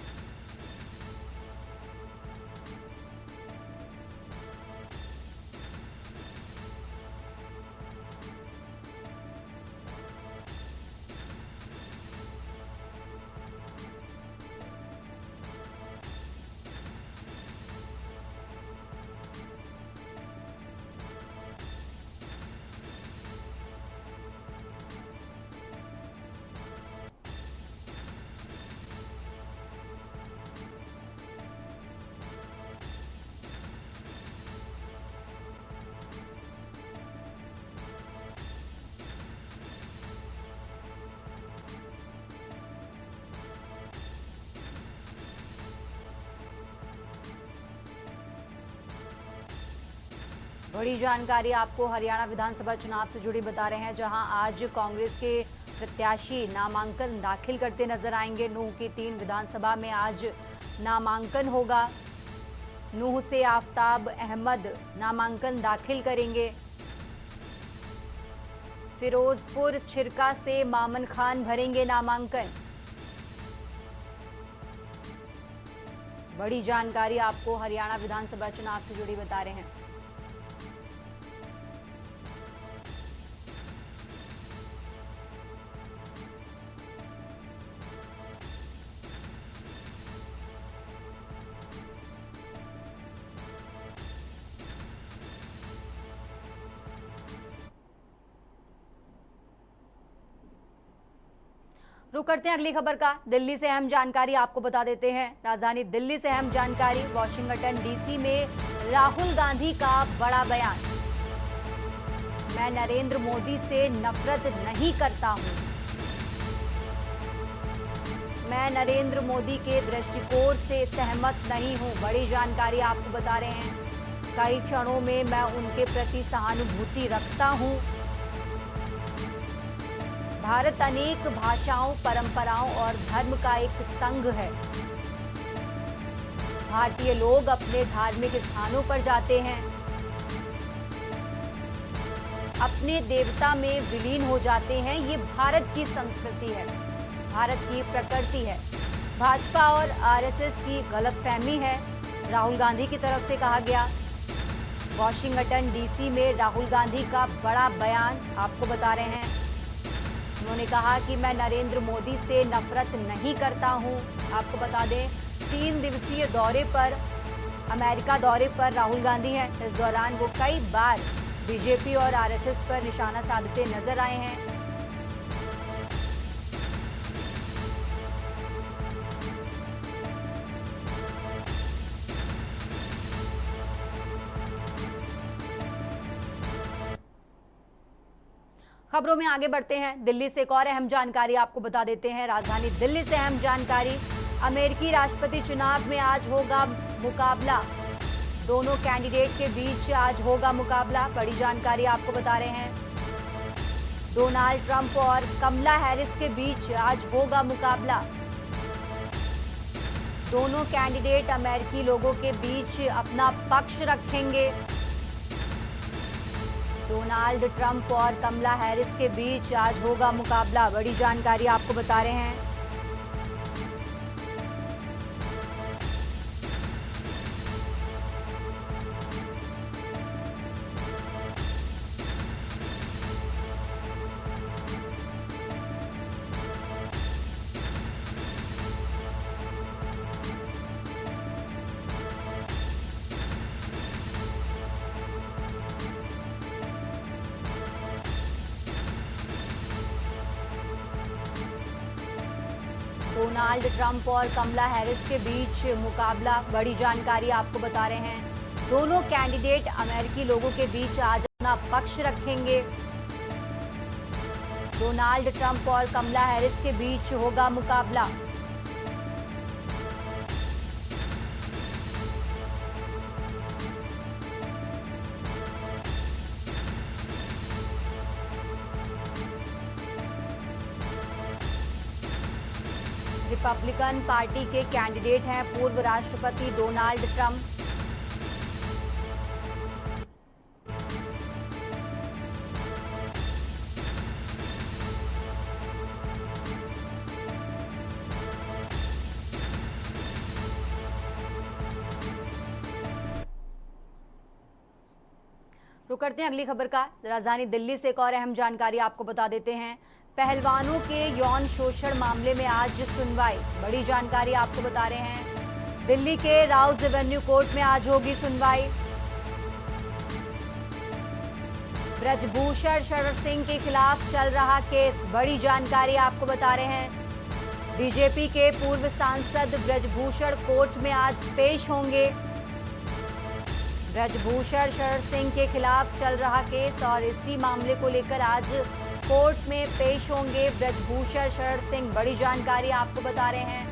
बड़ी जानकारी आपको हरियाणा विधानसभा चुनाव से जुड़ी बता रहे हैं, जहां आज कांग्रेस के प्रत्याशी नामांकन दाखिल करते नजर आएंगे। नूह की 3 विधानसभा में आज नामांकन होगा। नूह से आफताब अहमद नामांकन दाखिल करेंगे। फिरोजपुर छिरका से मामन खान भरेंगे नामांकन। बड़ी जानकारी आपको हरियाणा विधानसभा चुनाव से जुड़ी बता रहे हैं। रुक करते हैं अगली खबर का। दिल्ली से अहम जानकारी आपको बता देते हैं। राजधानी दिल्ली से अहम जानकारी, वॉशिंगटन डीसी में राहुल गांधी का बड़ा बयान। मैं नरेंद्र मोदी से नफरत नहीं करता हूं। मैं नरेंद्र मोदी के दृष्टिकोण से सहमत नहीं हूं। बड़ी जानकारी आपको बता रहे हैं। कई क्षणों में मैं उनके प्रति सहानुभूति रखता हूं। भारत अनेक भाषाओं, परंपराओं और धर्म का एक संघ है। भारतीय लोग अपने धार्मिक स्थानों पर जाते हैं, अपने देवता में विलीन हो जाते हैं। ये भारत की संस्कृति है, भारत की प्रकृति है। भाजपा और आरएसएस की गलतफहमी है, राहुल गांधी की तरफ से कहा गया। वॉशिंगटन डीसी में राहुल गांधी का बड़ा बयान आपको बता रहे हैं। उन्होंने कहा कि मैं नरेंद्र मोदी से नफरत नहीं करता हूं। आपको बता दें 3 दिवसीय दौरे पर, अमेरिका दौरे पर राहुल गांधी हैं। इस दौरान वो कई बार बीजेपी और आरएसएस पर निशाना साधते नजर आए हैं। खबरों में आगे बढ़ते हैं। दिल्ली से एक और अहम जानकारी आपको बता देते हैं। राजधानी दिल्ली से अहम जानकारी, अमेरिकी राष्ट्रपति चुनाव में आज होगा मुकाबला। दोनों कैंडिडेट के बीच आज होगा मुकाबला। बड़ी जानकारी आपको बता रहे हैं। डोनाल्ड ट्रंप और कमला हैरिस के बीच आज होगा मुकाबला। दोनों कैंडिडेट अमेरिकी लोगों के बीच अपना पक्ष रखेंगे। डोनाल्ड ट्रंप और कमला हैरिस के बीच आज होगा मुकाबला। बड़ी जानकारी आपको बता रहे हैं। डोनाल्ड ट्रंप और कमला हैरिस के बीच मुकाबला। बड़ी जानकारी आपको बता रहे हैं। दोनों कैंडिडेट अमेरिकी लोगों के बीच आज अपना पक्ष रखेंगे। डोनाल्ड ट्रंप और कमला हैरिस के बीच होगा मुकाबला। रिपब्लिकन पार्टी के कैंडिडेट हैं पूर्व राष्ट्रपति डोनाल्ड ट्रंप। रुक करते हैं अगली खबर का। राजधानी दिल्ली से एक और अहम जानकारी आपको बता देते हैं। पहलवानों के यौन शोषण मामले में आज सुनवाई। बड़ी जानकारी आपको बता रहे हैं। दिल्ली के राउज एवेन्यू कोर्ट में आज होगी सुनवाई। ब्रजभूषण शरण सिंह के खिलाफ चल रहा केस। बड़ी जानकारी आपको बता रहे हैं। बीजेपी के पूर्व सांसद ब्रजभूषण कोर्ट में आज पेश होंगे। ब्रजभूषण शरण सिंह के खिलाफ चल रहा केस और इसी मामले को लेकर आज कोर्ट में पेश होंगे ब्रजभूषण शरण सिंह। बड़ी जानकारी आपको बता रहे हैं।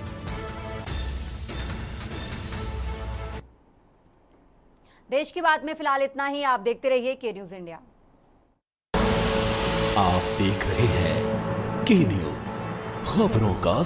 देश की बात में फिलहाल इतना ही। आप देखते रहिए के न्यूज इंडिया। आप देख रहे हैं के न्यूज, खबरों का